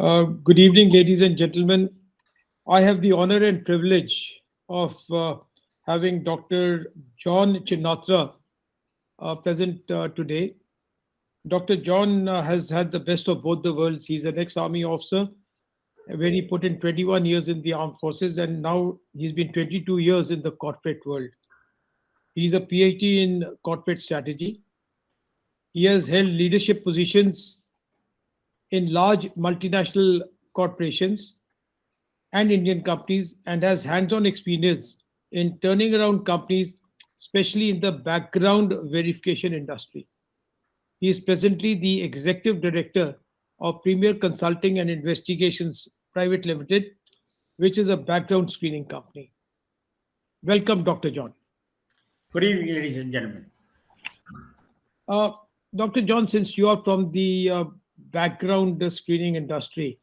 Good evening, ladies and gentlemen. I have the honor and privilege of having Dr. John Chinatra present today. Dr. John has had the best of both the worlds. He's an ex-army officer where he put in 21 years in the armed forces, and now he's been 22 years in the corporate world. He's a PhD in corporate strategy. He has held leadership positions in large multinational corporations and Indian companies and has hands on experience in turning around companies, especially in the background verification industry. He is presently the executive director of Premier Consulting and Investigations Private Limited, which is a background screening company. Welcome, Dr. John. Good evening, ladies and gentlemen. Uh, Dr. John, since you are from the background screening industry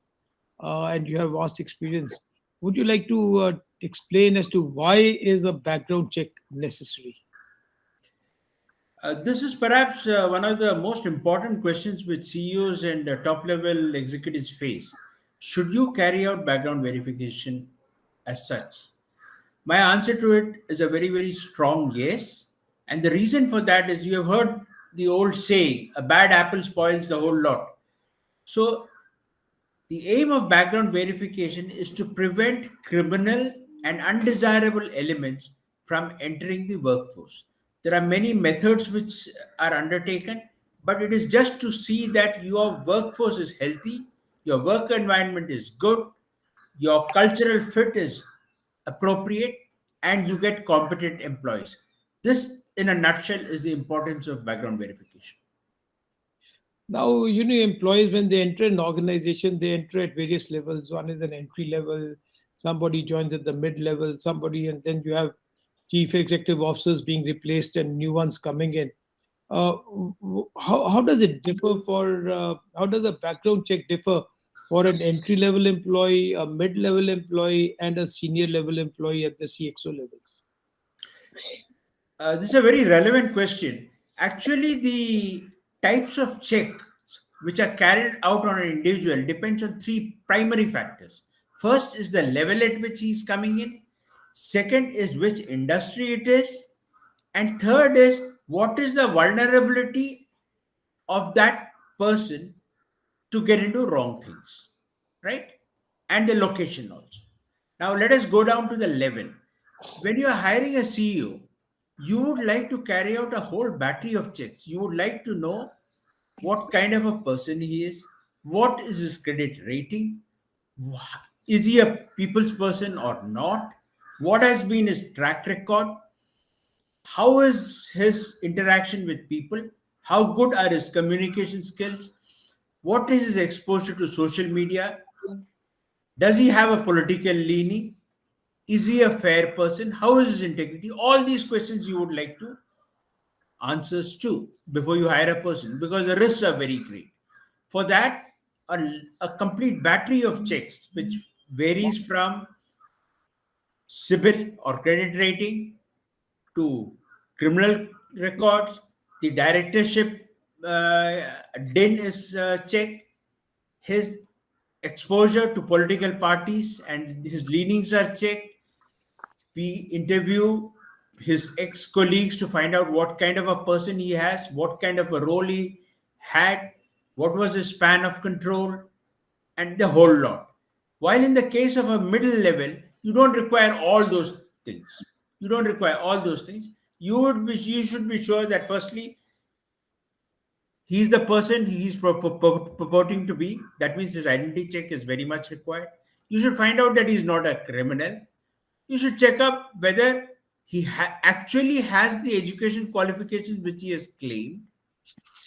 and you have vast experience, would you like to explain as to why is a background check necessary? This is perhaps one of the most important questions which CEOs and top level executives face. Should you carry out background verification as such? My answer to it is a very, very strong yes. And the reason for that is you have heard the old saying, a bad apple spoils the whole lot. So, the aim of background verification is to prevent criminal and undesirable elements from entering the workforce. There are many methods which are undertaken, but it is just to see that your workforce is healthy, your work environment is good, your cultural fit is appropriate, and you get competent employees. This, in a nutshell, is the importance of background verification. Now, employees, when they enter an organization, they enter at various levels. One is an entry level, somebody joins at the mid level, somebody, and then you have chief executive officers being replaced and new ones coming in. How does it differ how does a background check differ for an entry level employee, a mid level employee, and a senior level employee at the CXO levels? This is a very relevant question. Actually, the types of checks which are carried out on an individual depends on three primary factors. First is the level at which he is coming in. Second is which industry it is. And third is what is the vulnerability of that person to get into wrong things, right? And the location also. Now, let us go down to the level. When you are hiring a CEO, you would like to carry out a whole battery of checks. You would like to know what kind of a person he is, what is his credit rating, is he a people's person or not, what has been his track record, how is his interaction with people, how good are his communication skills, what is his exposure to social media, does he have a political leaning, is he a fair person, how is his integrity. All these questions you would like to answers to before you hire a person, because the risks are very great. For that, a complete battery of checks which varies from CIBIL or credit rating to criminal records, the directorship DIN is checked, his exposure to political parties and his leanings are checked. We interview his ex-colleagues to find out what kind of a person he has, what kind of a role he had, what was his span of control, and the whole lot. While in the case of a middle level, you don't require all those things. You don't require all those things. You should be sure that firstly, he's the person he's purporting to be. That means his identity check is very much required. You should find out that he's not a criminal. You should check up whether he actually has the education qualifications which he has claimed,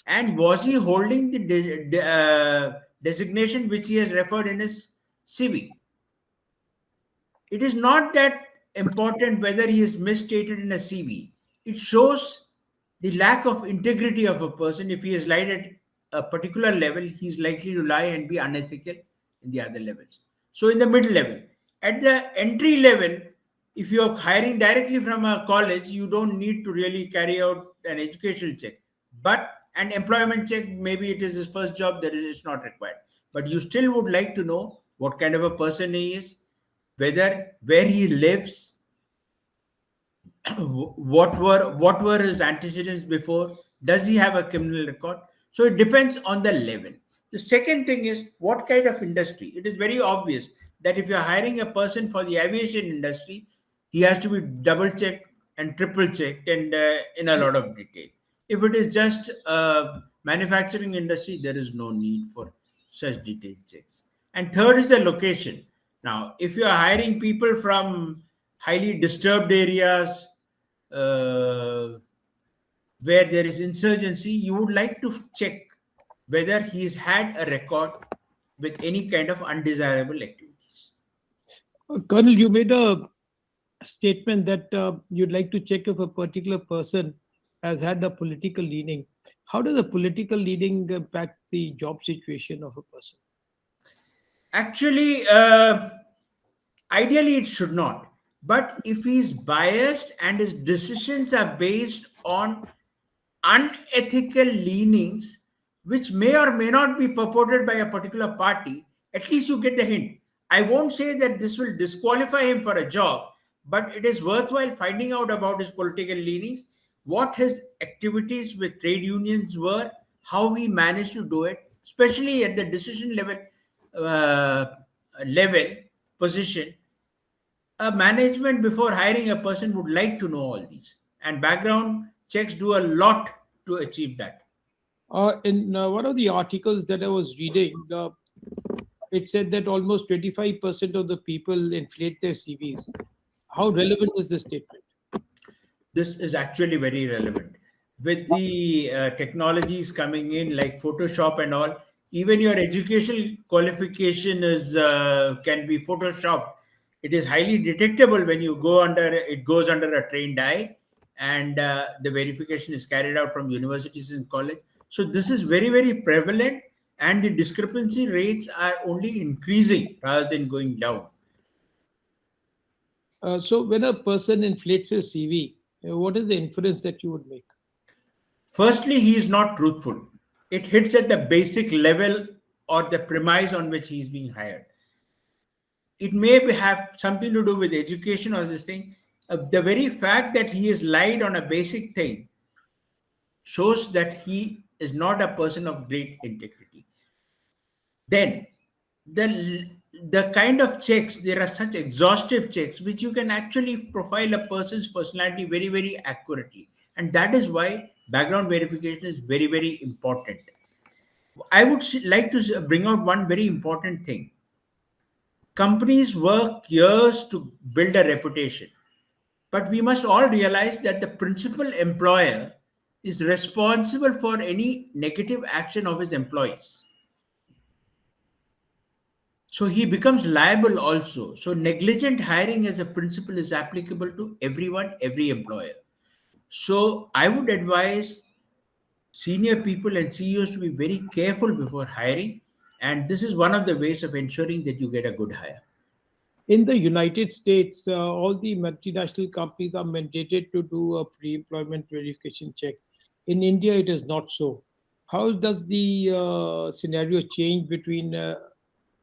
and was he holding the designation which he has referred in his CV. It is not that important whether he is misstated in a CV. It shows the lack of integrity of a person. If he has lied at a particular level, he is likely to lie and be unethical in the other levels. So in the middle level, at the entry level, if you are hiring directly from a college, you don't need to really carry out an educational check. But an employment check, maybe it is his first job, that it is not required. but you still would like to know what kind of a person he is, where he lives, what were his antecedents before, does he have a criminal record. So it depends on the level. The second thing is what kind of industry. It is very obvious that if you're hiring a person for the aviation industry, he has to be double checked and triple checked and in a lot of detail. If it is just manufacturing industry, there is no need for such detailed checks. And third is the location. Now if you are hiring people from highly disturbed areas, uh, where there is insurgency, you would like to check whether he's had a record with any kind of undesirable activities. Colonel, you made a statement that you'd like to check if a particular person has had a political leaning. How does a political leaning impact the job situation of a person? Actually, ideally, it should not. But if he's biased and his decisions are based on unethical leanings, which may or may not be purported by a particular party, at least you get the hint. I won't say that this will disqualify him for a job, but it is worthwhile finding out about his political leanings, what his activities with trade unions were, how he managed to do it, especially at the decision uh, level position. A management before hiring a person would like to know all these, and background checks do a lot to achieve that. In one of the articles that I was reading, it said that almost 25% of the people inflate their CVs. How relevant is this statement? This is actually very relevant with the technologies coming in like Photoshop and all. Even your educational qualification is can be photoshopped. It is highly detectable when you go under, it goes under a trained eye, and the verification is carried out from universities and college. So this is very very prevalent, and the discrepancy rates are only increasing rather than going down. So, when a person inflates his CV, what is the inference that you would make? Firstly, he is not truthful. It hits at the basic level or the premise on which he is being hired. It may have something to do with education or this thing. The very fact that he has lied on a basic thing shows that he is not a person of great integrity. Then the kind of checks, there are such exhaustive checks which you can actually profile a person's personality very very accurately, and that is why background verification is very very important. I would like to bring out one very important thing. Companies work years to build a reputation, but we must all realize that the principal employer is responsible for any negative action of his employees. So he becomes liable also. So negligent hiring as a principle is applicable to everyone, every employer. So I would advise senior people and CEOs to be very careful before hiring. And this is one of the ways of ensuring that you get a good hire. In the United States, all the multinational companies are mandated to do a pre employment verification check. In India, it is not so. How does the scenario change between a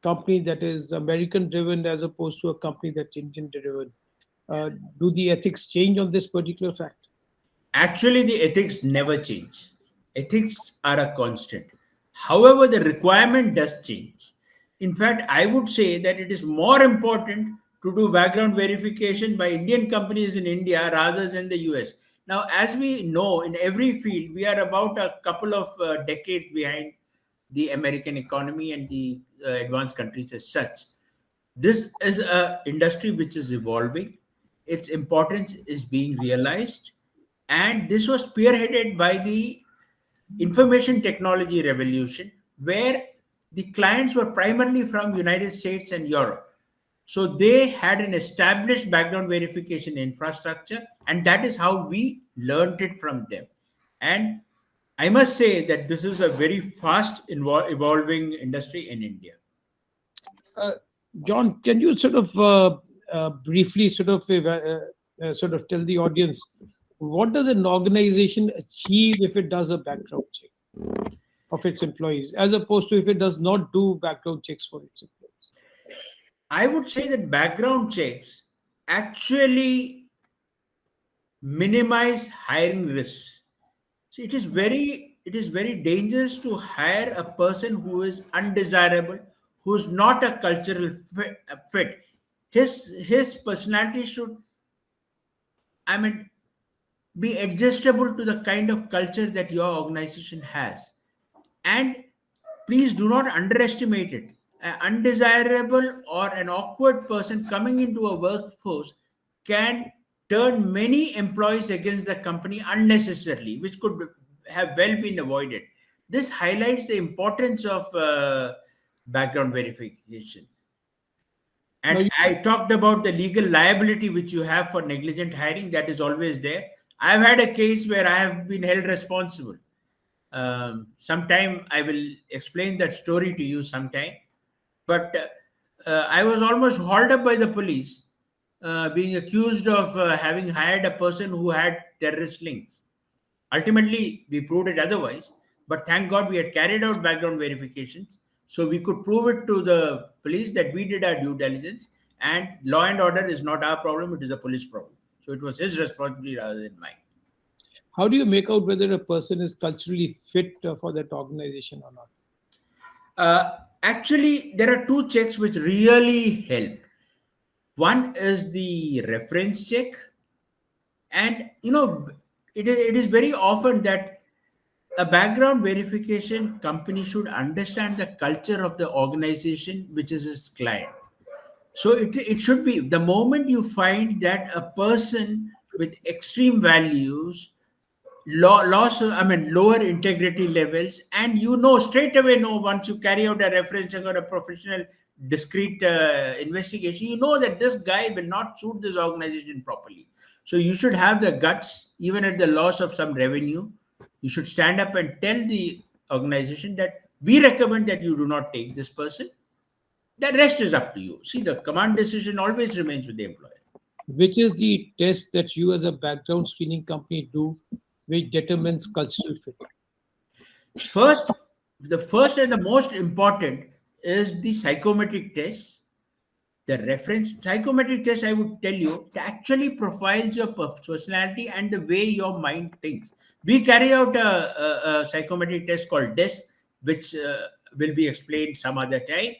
company that is American driven as opposed to a company that's Indian driven? Uh, do the ethics change on this particular fact? Actually, the ethics never change. Ethics are a constant. However, the requirement does change. In fact, I would say that it is more important to do background verification by Indian companies in India rather than the US. Now, as we know, in every field, we are about a couple of decades behind the American economy and the advanced countries as such. This is a industry which is evolving. Its importance is being realized, and this was spearheaded by the information technology revolution, where the clients were primarily from United States and Europe. So they had an established background verification infrastructure, and that is how we learned it from them. And I must say that this is a very fast evolving industry in India. Uh, John, can you sort of briefly sort of tell the audience what does an organization achieve if it does a background check? of its employees, as opposed to if it does not do background checks for its employees? I would say that background checks actually minimize hiring risks. See, it is very dangerous to hire a person who is undesirable, who is not a cultural fit. His personality should, I mean, be adjustable to the kind of culture that your organization has. And please do not underestimate it. An undesirable or an awkward person coming into a workforce can turn many employees against the company unnecessarily, which could have well been avoided. This highlights the importance of background verification. Now, And I talked about the legal liability which you have for negligent hiring, that is always there. I've had a case where I have been held responsible. Sometime I will explain that story to you sometime. But I was almost hauled up by the police, being accused of having hired a person who had terrorist links. Ultimately, we proved it otherwise, but thank God we had carried out background verifications, so we could prove it to the police that we did our due diligence, and law and order is not our problem, it is a police problem. So it was his responsibility rather than mine. how do you make out whether a person is culturally fit for that organization or not? Actually, there are two checks which really help. One is the reference check, and it is very often that a background verification company should understand the culture of the organization which is its client. So it should be the moment you find that a person with extreme values, lower integrity levels, and straight away know once you carry out a reference check or a professional discrete investigation, you know that this guy will not suit this organization properly. So you should have the guts, even at the loss of some revenue. You should stand up and tell the organization that we recommend that you do not take this person. The rest is up to you. See, the command decision always remains with the employer. Which is the test that you as a background screening company do which determines cultural fit? First, the first and the most important is the psychometric test. The reference psychometric test, I would tell you, it actually profiles your personality and the way your mind thinks. We carry out a psychometric test called DES, which will be explained some other time.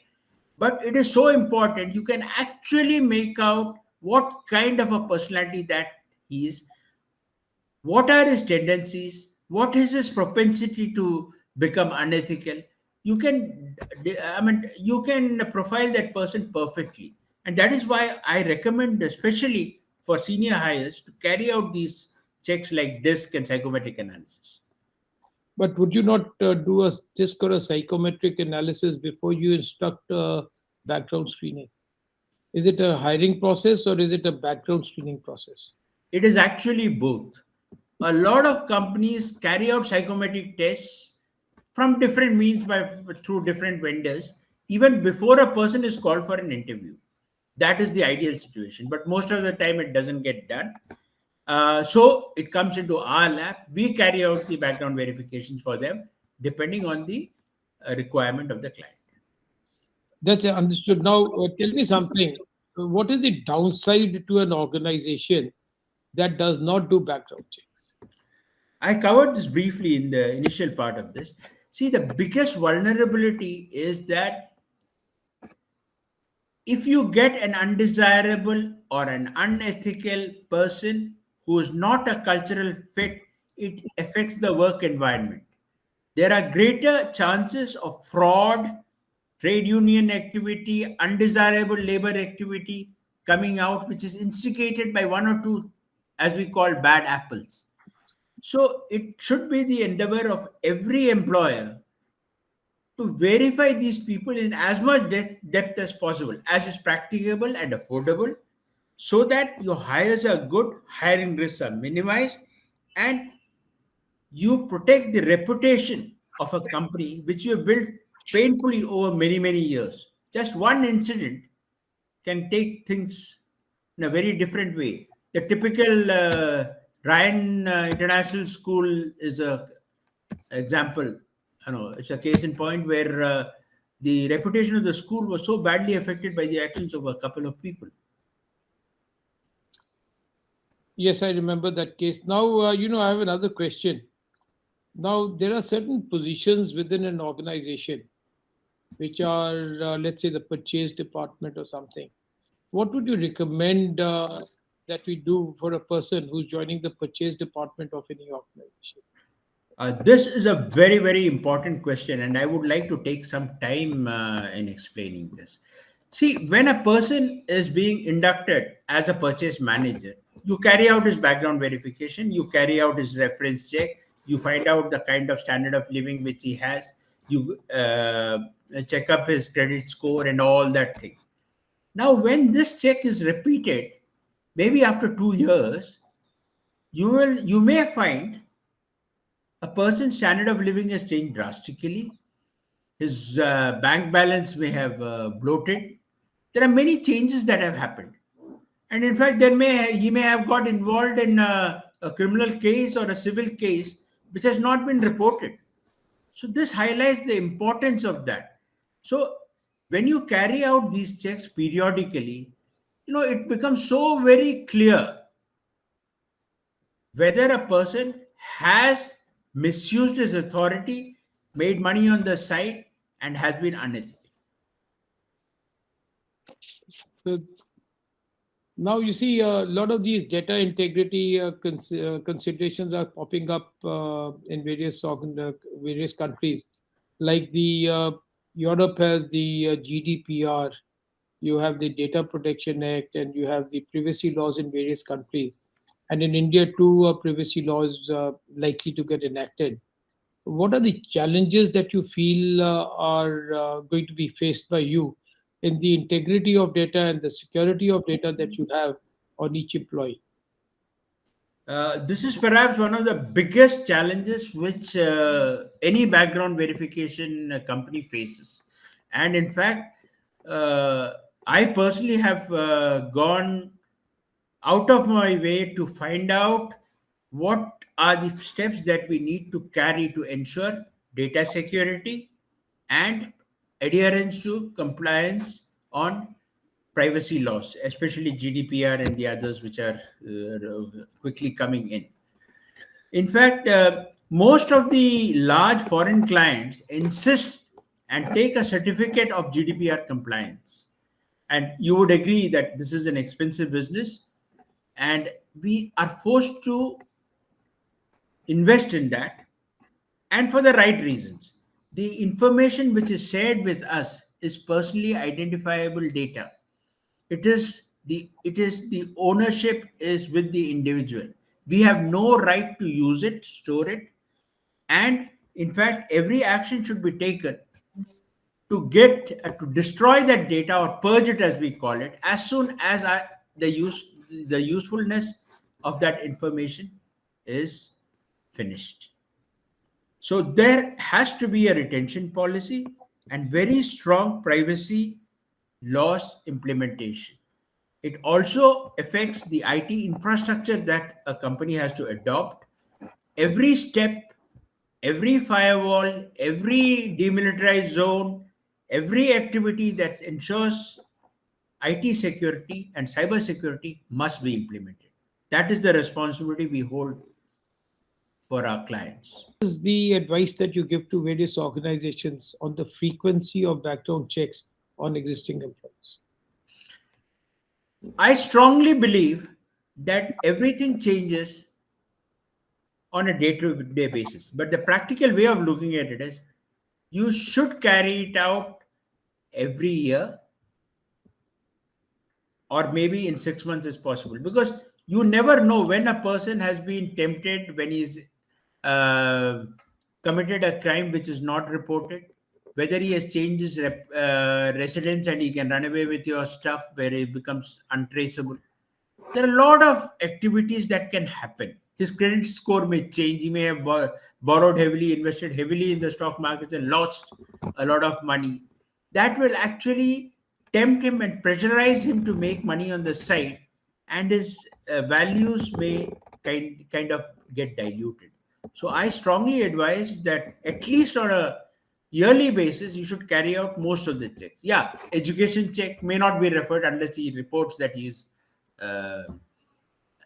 But it is so important. You can actually make out what kind of a personality that he is, what are his tendencies, what is his propensity to become unethical. You can profile that person perfectly, and that is why I recommend, especially for senior hires, to carry out these checks like DISC and psychometric analysis. But would you not do a DISC or a psychometric analysis before you instruct background screening? Is it a hiring process or is it a background screening process? It is actually both. A lot of companies carry out psychometric tests from different means, through different vendors, even before a person is called for an interview. That is the ideal situation, but most of the time it doesn't get done. So it comes into our lab. We carry out the background verifications for them depending on the requirement of the client. That's understood. Now, tell me something. What is the downside to an organization that does not do background checks? I covered this briefly in the initial part of this. See, the biggest vulnerability is that if you get an undesirable or an unethical person who is not a cultural fit, it affects the work environment. There are greater chances of fraud, trade union activity, undesirable labor activity coming out, which is instigated by one or two, as we call, bad apples. So it should be the endeavor of every employer to verify these people in as much depth as possible, as is practicable and affordable, so that your hires are good, hiring risks are minimized, and you protect the reputation of a company which you have built painfully over many, many years. Just one incident can take things in a very different way. The typical Ryan International School is a example. it's a case in point where the reputation of the school was so badly affected by the actions of a couple of people. Yes, I remember that case. Now, I have another question. Now, there are certain positions within an organization which are, let's say, the purchase department or something. What would you recommend that we do for a person who's joining the purchase department of any organization? This is a very, very important question, and I would like to take some time in explaining this. See, when a person is being inducted as a purchase manager, you carry out his background verification, you carry out his reference check, you find out the kind of standard of living which he has, you check up his credit score and all that thing. Now, when this check is repeated, maybe after 2 years, you may find a person's standard of living has changed drastically. His bank balance may have bloated. There are many changes that have happened, and in fact, he may have got involved in a criminal case or a civil case which has not been reported. So this highlights the importance of that. So when you carry out these checks periodically, it becomes so very clear whether a person has misused his authority, made money on the side, and has been unethical. So now you see a lot of these data integrity considerations are popping up in various countries. Like the Europe has the GDPR, you have the Data Protection Act, and you have the privacy laws in various countries. And in India too, privacy laws likely to get enacted. What are the challenges that you feel are going to be faced by you in the integrity of data and the security of data that you have on each employee? This is perhaps one of the biggest challenges which any background verification company faces. And in fact, uh, I personally have gone out of my way to find out what are the steps that we need to carry to ensure data security and adherence to compliance on privacy laws, especially GDPR and the others which are quickly coming in. In fact, most of the large foreign clients insist and take a certificate of GDPR compliance. And you would agree that this is an expensive business, and we are forced to invest in that, and for the right reasons. The information which is shared with us is personally identifiable data. It is the ownership is with the individual. We have no right to use it, store it, and in fact, every action should be taken to destroy that data or purge it, as we call it, as soon as the usefulness of that information is finished. So there has to be a retention policy and very strong privacy laws implementation. It also affects the IT infrastructure that a company has to adopt. Every step, every firewall, every demilitarized zone, every activity that ensures IT security and cyber security must be implemented. That is the responsibility we hold for our clients. Is the advice that you give to various organizations on the frequency of background checks on existing employees? I strongly believe that everything changes on a day to day basis. But the practical way of looking at it is you should carry it out every year, or maybe in 6 months is possible, because you never know when a person has been tempted, when he's uh, committed a crime which is not reported, whether he has changed his residence and he can run away with your stuff where it becomes untraceable. There are a lot of activities that can happen. His credit score may change. He may have borrowed heavily, invested heavily in the stock market, and lost a lot of money. That will actually tempt him and pressurize him to make money on the side, and his values may kind of get diluted. So I strongly advise that at least on a yearly basis, you should carry out most of the checks. Yeah, education check may not be referred unless he reports that he's uh,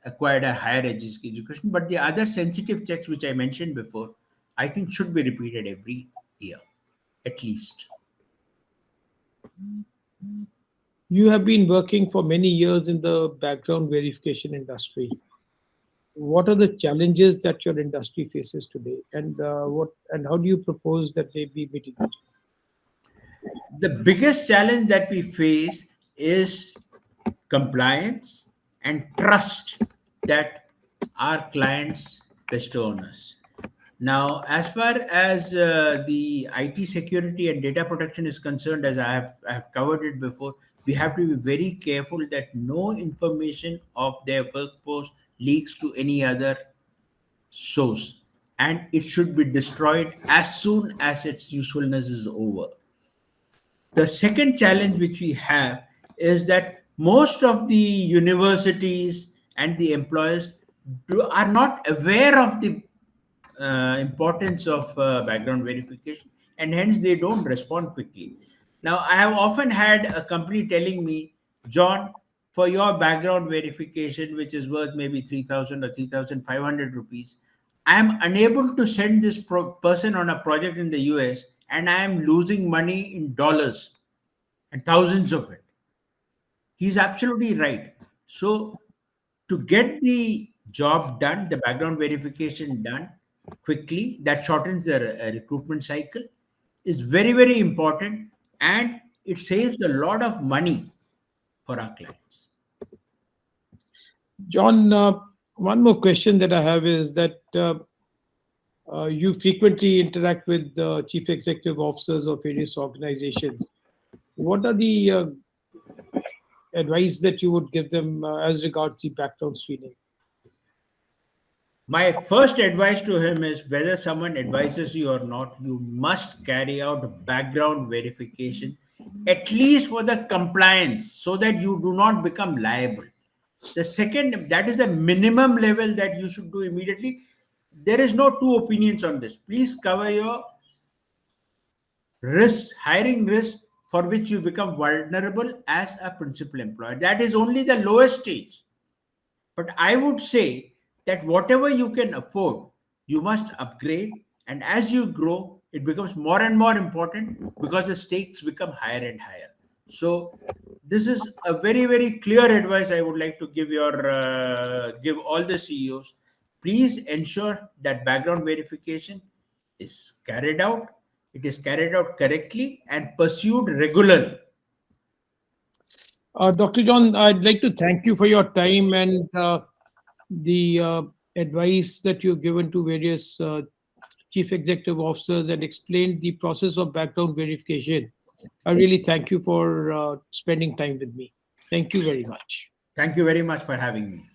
acquired a higher education, but the other sensitive checks which I mentioned before, I think should be repeated every year, at least. You have been working for many years in the background verification industry. What are the challenges that your industry faces today, and how do you propose that they be mitigated? The biggest challenge that we face is compliance and trust that our clients bestow on us. Now, as far as the IT security and data protection is concerned, as I have covered it before, we have to be very careful that no information of their workforce leaks to any other source, and it should be destroyed as soon as its usefulness is over. The second challenge which we have is that most of the universities and the employers are not aware of the importance of background verification, and hence they don't respond quickly. Now, I have often had a company telling me, John, for your background verification, which is worth maybe 3,000 or 3,500 rupees, I am unable to send this person on a project in the US, and I am losing money in dollars and thousands of it. He's absolutely right. So, to get the job done, the background verification done quickly, that shortens the recruitment cycle, is very, very important, and it saves a lot of money for our clients. John, one more question that I have is that you frequently interact with the chief executive officers of various organizations. What are the advice that you would give them as regards the background screening? My first advice to him is whether someone advises you or not, you must carry out background verification, at least for the compliance, so that you do not become liable. The second, that is the minimum level that you should do immediately. There is no two opinions on this. Please cover your risks, hiring risks for which you become vulnerable as a principal employer. That is only the lowest stage. But I would say that whatever you can afford, you must upgrade. And as you grow, it becomes more and more important because the stakes become higher and higher. So this is a very, very clear advice I would like to give all the CEOs. Please ensure that background verification is carried out. It is carried out correctly and pursued regularly. Dr. John, I'd like to thank you for your time and the advice that you've given to various chief executive officers and explained the process of background verification. I really thank you for spending time with me. Thank you very much. Thank you very much for having me.